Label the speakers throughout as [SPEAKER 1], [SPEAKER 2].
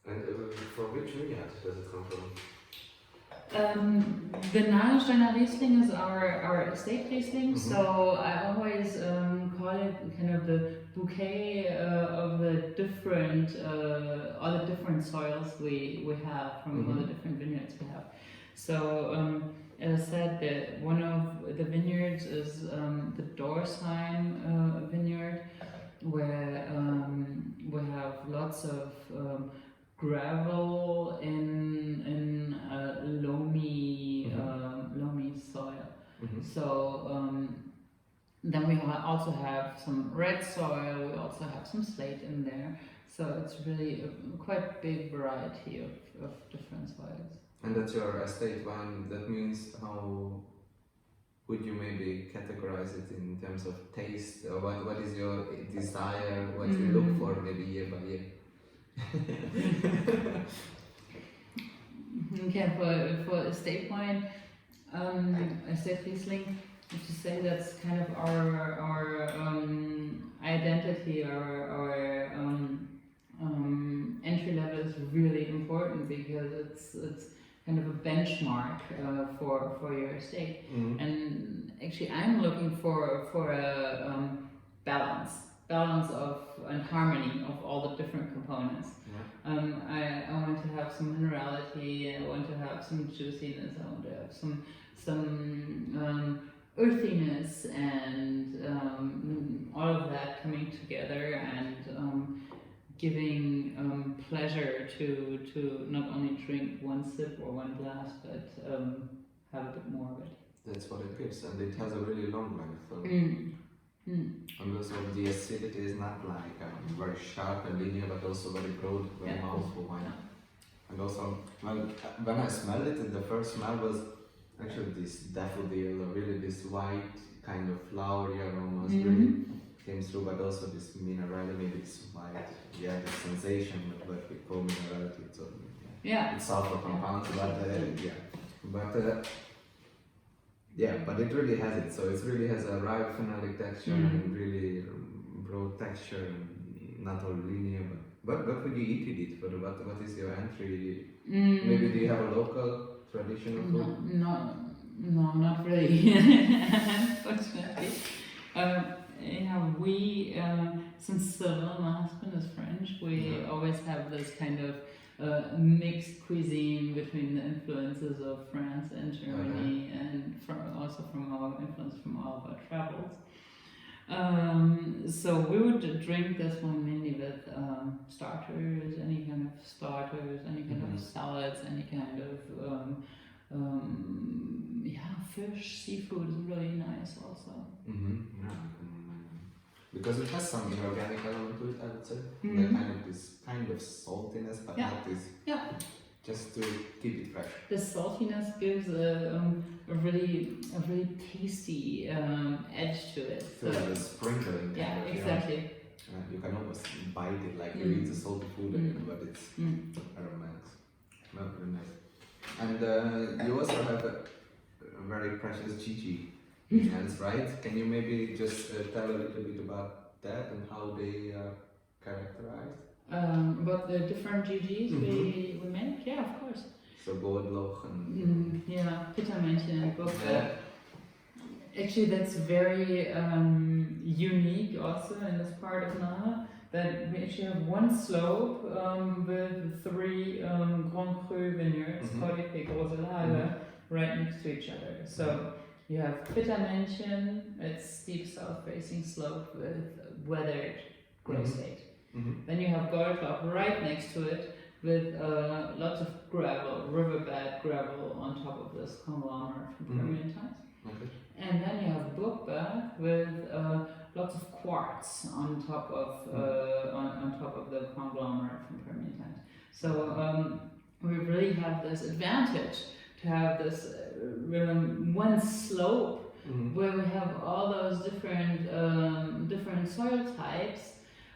[SPEAKER 1] And from which vineyard does it come from?
[SPEAKER 2] The Nahesteiner Riesling is our estate Riesling, so I always call it kind of the bouquet of the different, all the different soils we have from all the different vineyards we have. So as I said, one of the vineyards is the Dorsheim vineyard, where we have lots of gravel in loamy soil. So then we also have some red soil. We also have some slate in there. So it's really a quite big variety of different soils.
[SPEAKER 1] And that's your estate wine. That means how would you maybe categorize it in terms of taste? Or what is your desire? What you look for maybe year by year?
[SPEAKER 2] Okay, for estate wine, estate Riesling, I should say that's kind of our identity, our entry level is really important because it's kind of a benchmark for your estate. And actually, I'm looking for a balance of and harmony of all the different components. I want to have some minerality, I want to have some juiciness, I want to have some earthiness, and all of that coming together and giving pleasure to not only drink one sip or one glass, but have a bit more of it.
[SPEAKER 1] That's what it gives, and it has a really long life. And also the acidity is not like very sharp and linear, but also very broad, very mouthful wine. And also, well, when I smelled it, the first smell was actually this daffodil, really this white kind of flowery aroma really came through, but also this minerality, this white, the sensation of what we call minerality. So it's sulfur compounds, but it really has it. So it really has a ripe phenolic texture and really broad texture, and not all linear. But what would you eat with it? What is your entry? Maybe do you have a local traditional food?
[SPEAKER 2] No, not really. Unfortunately, we since my husband is French, we always have this kind of mixed cuisine between the influences of France and Germany, and also from our influence from all of our travels. So we would drink this one mainly with starters, any kind of starters, any kind of salads, any kind of fish, seafood is really nice also.
[SPEAKER 1] Because it has some inorganic element to it, I would say. Like this kind of saltiness, but not this. Just to keep it fresh.
[SPEAKER 2] The saltiness gives a really tasty edge to it.
[SPEAKER 1] So the sprinkling.
[SPEAKER 2] Exactly.
[SPEAKER 1] You can almost bite it like you eat a salty food, but it's aromatic. Not very nice. And you also have a very precious Gigi vineyards, right? Can you maybe just tell a little bit about that and how they are characterized?
[SPEAKER 2] About the different GGs we make? Yeah, of course.
[SPEAKER 1] So Goldloch and...
[SPEAKER 2] Pittermännchen and Burg. Actually, that's very unique also in this part of Nahe, that we actually have one slope with three Grand Cru vineyards, VDP, Lage, right next to each other. So you have Pittermännchen, it's steep south-facing slope with weathered growth state. Then you have Goldloch right next to it with lots of gravel, riverbed gravel on top of this conglomerate from Permian times. And then you have Burg with lots of quartz on top of the conglomerate from Permian times. So we really have this advantage to have this one slope where we have all those different soil types.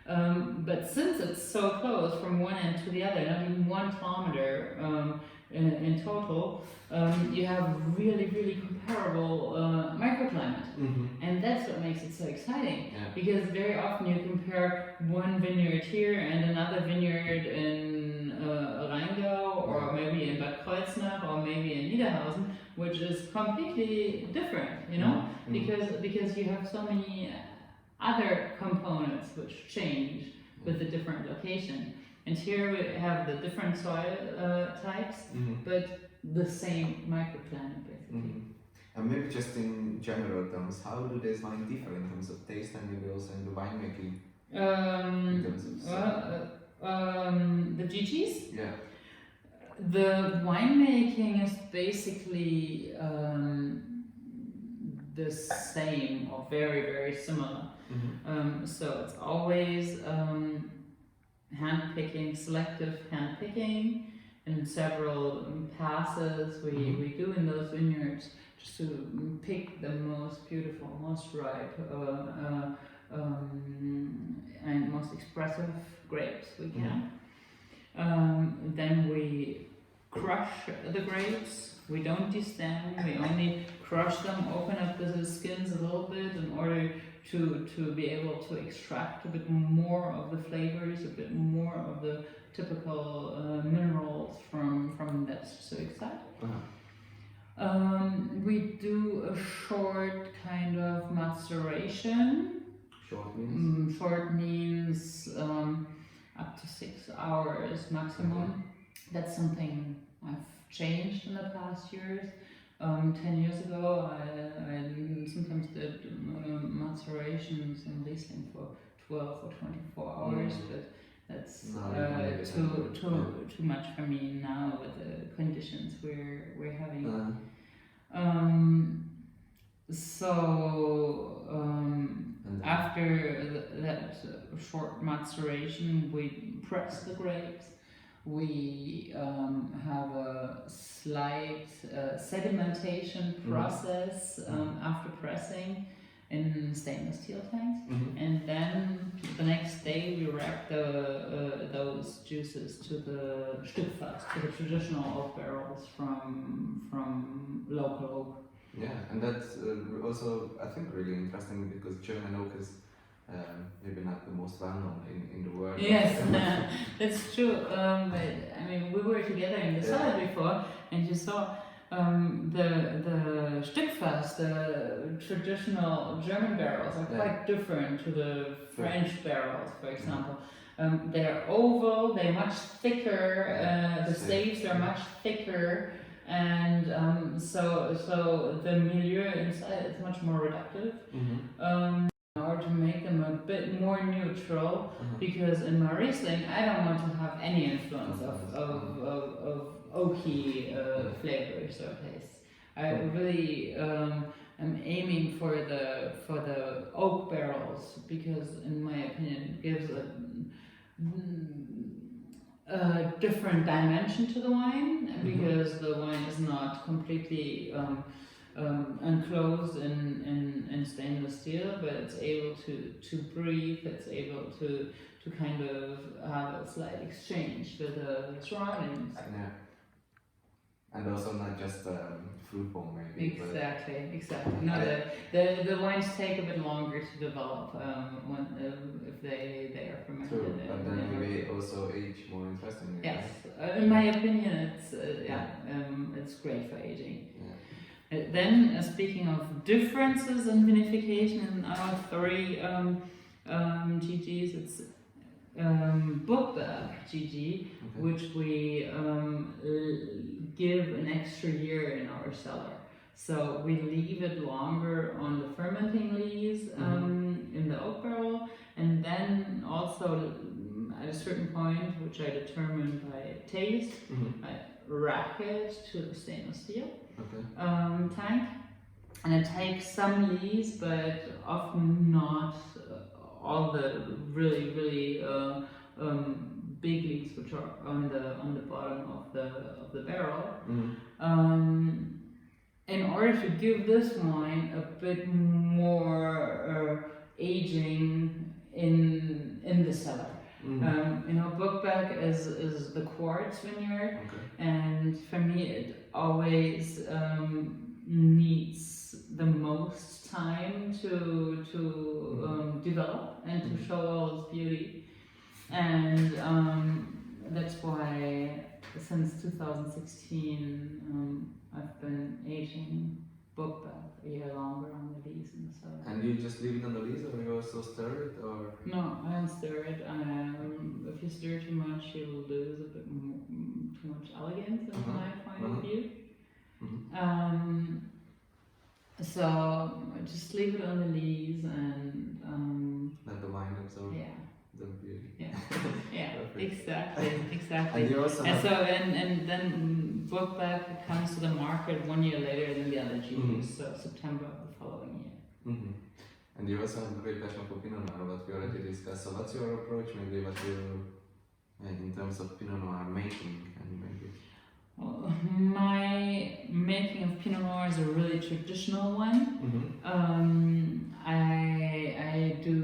[SPEAKER 2] But since it's so close from one end to the other, not even 1 kilometer in total, you have really comparable microclimate. And that's what makes it so exciting, because very often you compare one vineyard here and another vineyard in Rheingau, or maybe in Bad Kreuznach, or maybe in Niederhausen, which is completely different, you know, because you have so many other components which change with the different location. And here we have the different soil types, but the same microclimate basically.
[SPEAKER 1] And maybe just in general terms, how do these wines differ in terms of taste and maybe also in the winemaking? In terms of
[SPEAKER 2] the GGs?
[SPEAKER 1] Yeah.
[SPEAKER 2] The winemaking is basically the same or very, very similar. So it's always hand picking, selective hand picking in several passes we do in those vineyards, just to pick the most beautiful, most ripe and most expressive grapes we can. Then we crush the grapes. We don't destem, we only crush them, open up the skins a little bit in order to be able to extract a bit more of the flavors, a bit more of the typical minerals from that specific site. We do a short kind of maceration. Short means up to 6 hours maximum. That's something I've changed in the past years. 10 years ago, I sometimes did macerations in Riesling for 12 or 24 hours, but that's too much for me now with the conditions we're having. After that short maceration, we press the grapes. We have a slight sedimentation process after pressing in stainless steel tanks, and then the next day we wrap those juices to the Stückfass, to the traditional oak barrels from local oak.
[SPEAKER 1] Yeah, and that's also I think really interesting because German oak is maybe not the most well known in the world.
[SPEAKER 2] Yes, that's true. But I mean, we were together in the cellar before, and you saw the Stückfass, the traditional German barrels, are quite different to the French barrels, for example. They're oval, they're much thicker, the staves are much thicker, and so the milieu inside is much more reductive. In order to make them a bit more neutral, because in my Riesling I don't want to have any influence of oaky flavors or tastes. I really am aiming for the oak barrels, because in my opinion it gives a different dimension to the wine, because the wine is not completely enclosed in stainless steel, but it's able to breathe, it's able to kind of have a slight exchange with the surroundings.
[SPEAKER 1] Yeah. And also not just fruit bomb maybe.
[SPEAKER 2] Exactly. No, the wines take a bit longer to develop if they are fermented.
[SPEAKER 1] True, but then maybe also age more interestingly.
[SPEAKER 2] Yes, in my opinion, it's great for aging. Yeah. Then, speaking of differences in vinification in our three GGs, it's Burg GG, which we give an extra year in our cellar. So we leave it longer on the fermenting lees in the oak barrel, and then also at a certain point, which I determine by taste, I rack it to the stainless steel tank, and it takes some lees, but often not all the really big lees which are on the bottom of the barrel. In order to give this wine a bit more aging in the cellar. Burg is the quartz vineyard, and for me it always needs the most time to develop and to show all its beauty. And that's why since 2016 I've been aging Burg a year longer on the lees and so.
[SPEAKER 1] And you just leave it on the lees, or you also stir it, or?
[SPEAKER 2] No, I don't stir it. If you stir too much, you'll lose a bit more, too much elegance in my point of view. So I just leave it on the lees and
[SPEAKER 1] let the wine absorb.
[SPEAKER 2] Yeah.
[SPEAKER 1] The beauty.
[SPEAKER 2] Yeah, yeah, exactly.
[SPEAKER 1] And you also
[SPEAKER 2] and so and then Burg comes to the market 1 year later than the other juice, so September of the following year.
[SPEAKER 1] And you also have a great passion for Pinot Noir, what we already discussed. So what's your approach, maybe, what you in terms of Pinot Noir making and maybe?
[SPEAKER 2] Well, my making of Pinot Noir is a really traditional one. I do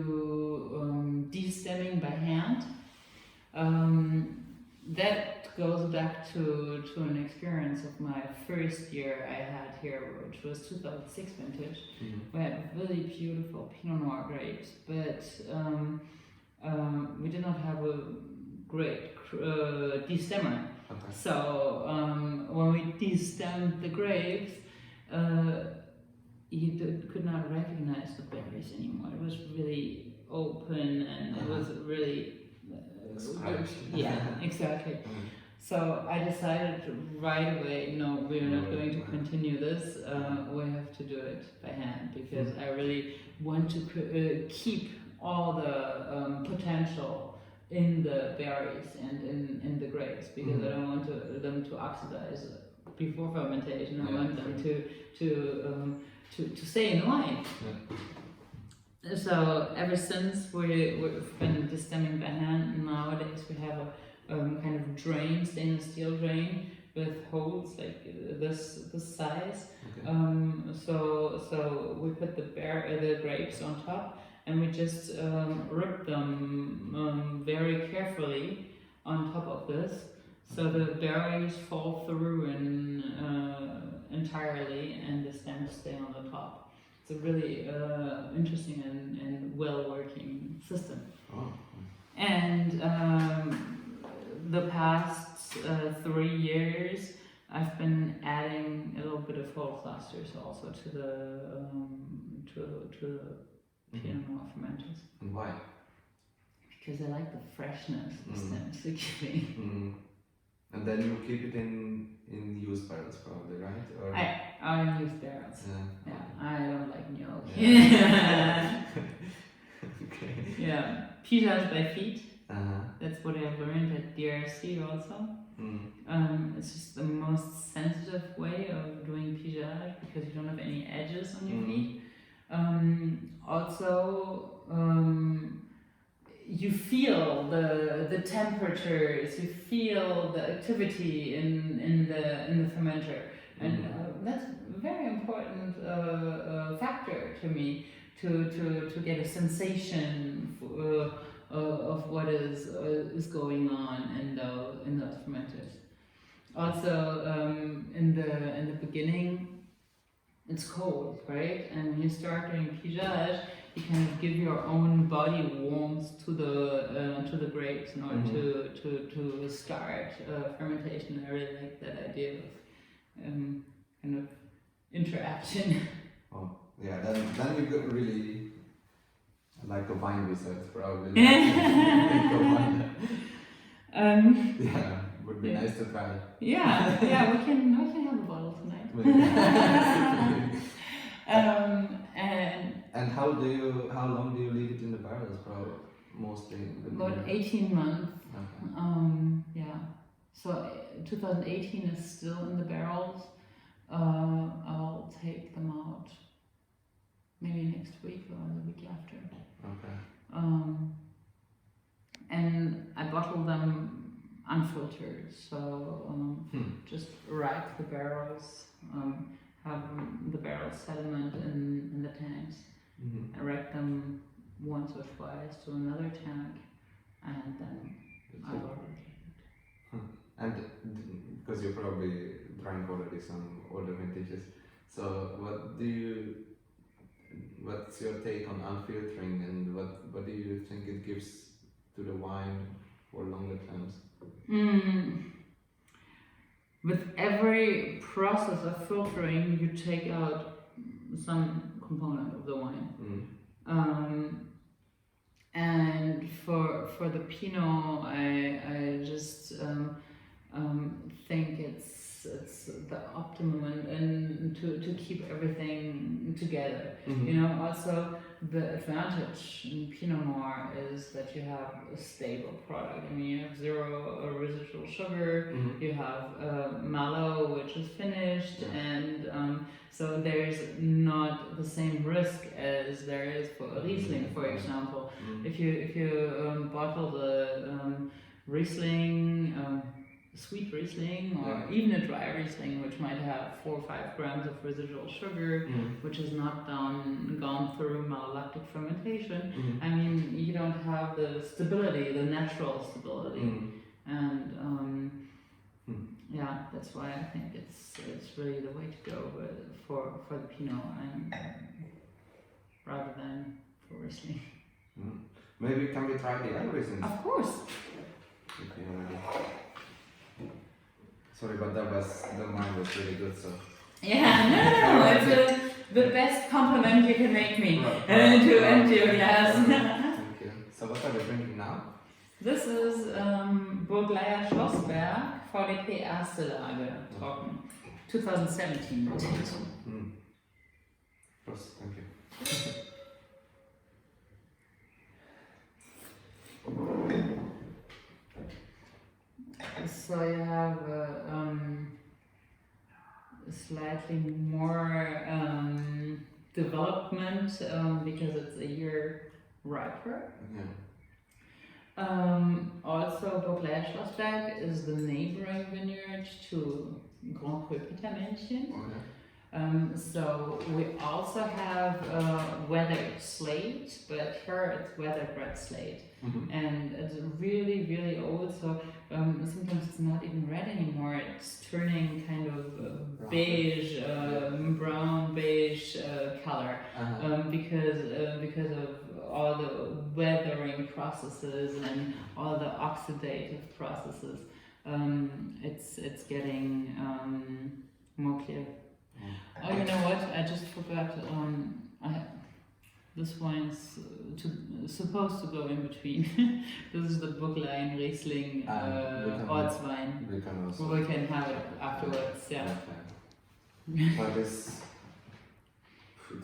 [SPEAKER 2] de-stemming by hand. That goes back to an experience of my first year I had here, which was 2006 vintage. We had really beautiful Pinot Noir grapes, but we did not have a great de-stemmer.
[SPEAKER 1] Okay.
[SPEAKER 2] So when we de-stemmed the grapes, you could not recognize the berries anymore. It was really open and it was really yeah, exactly. So I decided right away, no, we're not going to continue this. We have to do it by hand because I really want to keep all the potential in the berries and in the grapes because I don't want them to oxidize before fermentation. I want them to stay in the wine. So ever since we've been destemming by hand, nowadays we have a kind of drain, stainless steel drain with holes like this size. So we put the grapes on top and we just rip them very carefully on top of this, so the berries fall through entirely and the stems stay on the top. It's a really interesting and well-working system. And the past 3 years, I've been adding a little bit of whole clusters also to the Pinot Noir fermenters.
[SPEAKER 1] And why?
[SPEAKER 2] Because I like the freshness the stems are giving.
[SPEAKER 1] And then you keep it in used barrels, probably, right? Or
[SPEAKER 2] I use barrels. Yeah, I don't like milk.
[SPEAKER 1] Okay.
[SPEAKER 2] Yeah, pigeage by feet. That's what I've learned at DRC also. It's just the most sensitive way of doing pigeage because you don't have any edges on your feet. Also, you feel the temperatures, you feel the activity in the fermenter, and that's a very important factor to me to get a sensation of what is going on in those fermenters. Also, in the beginning, it's cold, right? And when you start doing pigeage, you kind of give your own body warmth to the grapes in order to start fermentation. I really like that idea of kind of interaction.
[SPEAKER 1] Oh, yeah. Then you could really like a wine research, probably. Yeah, would be nice to try.
[SPEAKER 2] Yeah, we can have a bottle tonight.
[SPEAKER 1] And how long do you leave it in the barrels? Probably mostly.
[SPEAKER 2] About 18 months.
[SPEAKER 1] Okay.
[SPEAKER 2] Yeah. So 2018 is still in the barrels. I'll take them out maybe next week or the week after.
[SPEAKER 1] Okay.
[SPEAKER 2] And I bottle them unfiltered, so just rack the barrels, have the barrel sediment in the tanks, and rack them once or twice to another tank, and then I bottle it.
[SPEAKER 1] And because you probably drank already some older vintages, so what's your take on unfiltering, and what do you think it gives to the wine for longer terms?
[SPEAKER 2] With every process of filtering, you take out some component of the wine. And for the Pinot, I just think it's the optimum and to keep everything together. You know, also the advantage in Pinot Noir is that you have a stable product. I mean, you have zero residual sugar, you have mallow, which is finished, and so there's not the same risk as there is for a Riesling, for example. If you bottle the Riesling, sweet Riesling, or even a dry Riesling, which might have 4 or 5 grams of residual sugar, which has not gone through malolactic fermentation, I mean, you don't have the stability, the natural stability, and yeah, that's why I think it's really the way to go for the Pinot, and rather than for Riesling.
[SPEAKER 1] Maybe can we try the other Rieslings?
[SPEAKER 2] Of course.
[SPEAKER 1] If you're ready. Sorry, but the wine was really good, so.
[SPEAKER 2] Yeah, no, it's the best compliment you can make me to end your glass.
[SPEAKER 1] Thank you. So what are we drinking now?
[SPEAKER 2] This is Burg Schlossberg, VDP.Erste Lage, trocken, 2017 vintage.
[SPEAKER 1] Prost, thank you.
[SPEAKER 2] So you have a slightly more development because it's a year riper. Also, Burg Schlossberg is the neighboring vineyard to Grand Cru Petermännchen. So we also have weathered slate, but here it's weathered red slate. And it's really, really old, so sometimes it's not even red anymore. It's turning kind of beige, brown beige color because of all the weathering processes and all the oxidative processes. It's getting more clear. Oh, you know what? I just forgot. This wine's supposed to go in between. This is the Burglein Riesling Ortswein. We can have it afterwards. Yeah.
[SPEAKER 1] But it's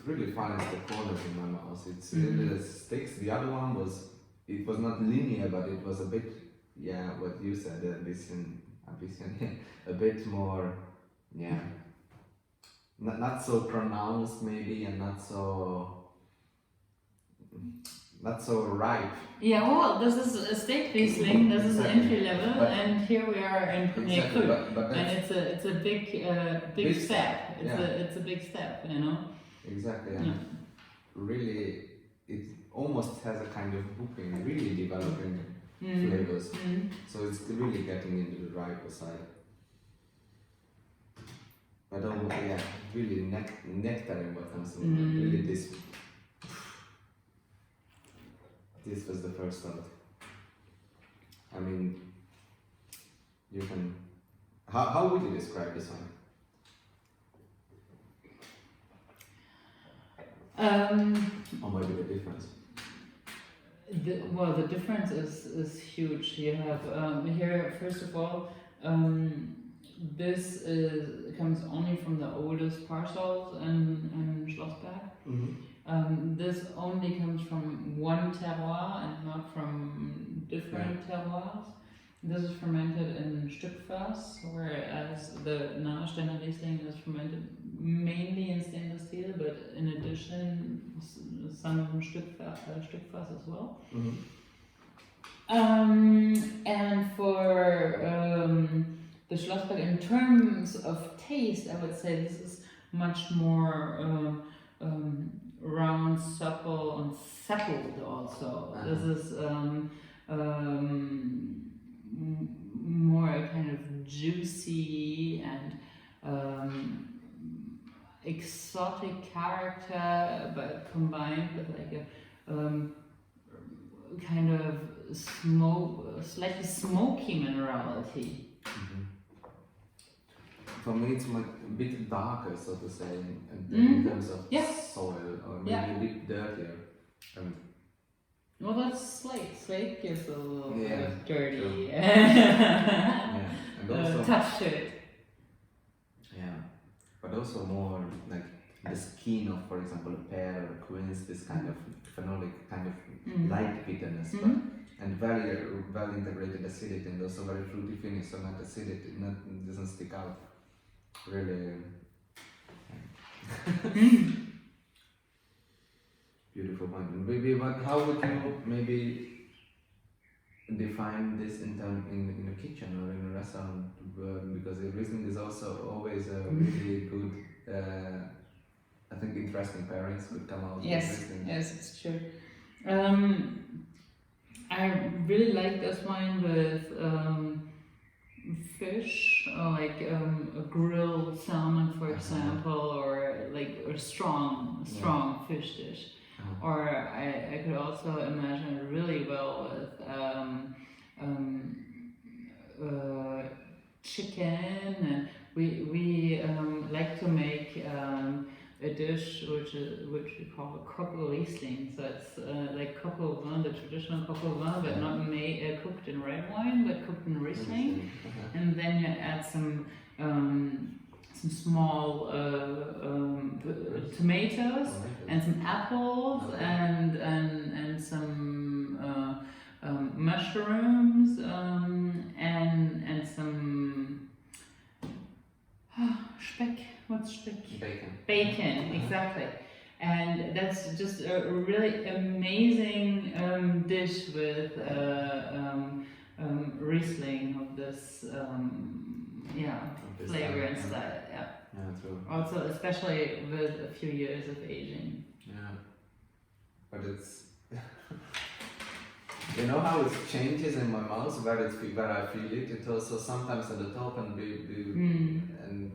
[SPEAKER 1] really fun. It's the corners in my mouth. It's really sticks. The other one was not linear, but it was a bit what you said, a bit more not so pronounced maybe, and not so ripe.
[SPEAKER 2] Yeah, well, this is a state Riesling. This is entry level, and here we are in Premier Cru, and it's a big step. It's a big step, you know.
[SPEAKER 1] Exactly. And really, it almost has a kind of booking, really developing flavors. So it's really getting into the riper side. But really nectarine what comes to me. Really this was the first thought. I mean, you can. How would you describe this one? Or maybe the difference.
[SPEAKER 2] The difference is huge. You have here, first of all, this comes only from the oldest parcels in Schlossberg. This only comes from one terroir and not from different terroirs. This is fermented in Stückfass, whereas the Nahesteiner Riesling is fermented mainly in stainless steel, but in addition some Stückfass as well. And for the Schlossberg, in terms of taste, I would say this is much more round, supple, and settled also. This is more a kind of juicy and exotic character, but combined with like kind of slightly smoky minerality.
[SPEAKER 1] For me, it's like a bit darker, so to say, in terms of soil, or maybe a bit dirtier.
[SPEAKER 2] Well, that's slate. Slate gives a little bit dirty
[SPEAKER 1] and also
[SPEAKER 2] touch to it.
[SPEAKER 1] Yeah, but also more like the skin of, for example, a pear or a quince, this kind of phenolic, kind of light bitterness, but and very well integrated acidity, and also very fruity finish, so not acidity, doesn't stick out. Really beautiful wine. And maybe, but how would you maybe define this in a kitchen or in a restaurant? Because the Riesling is also always a really good, I think interesting pairings could come out.
[SPEAKER 2] Yes, it's true. I really like this wine with fish, like a grilled salmon, for example, or like a strong fish dish. Or I could also imagine it really well with chicken, and we like to make a dish which we call a coq au Riesling. So it's like coq au vin, the traditional coq au vin, but not cooked in red wine, but cooked in Riesling. And then you add some small tomatoes and some apples and some mushrooms and some Speck. What's Speck? Bacon, exactly. And that's just a really amazing dish with Riesling of this flavor and style. Yeah.
[SPEAKER 1] True.
[SPEAKER 2] Also, especially with a few years of aging.
[SPEAKER 1] Yeah, but it's you know how it changes in my mouth where I feel it. It also sometimes at the top and and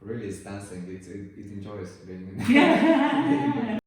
[SPEAKER 1] really it's dancing. It enjoys being in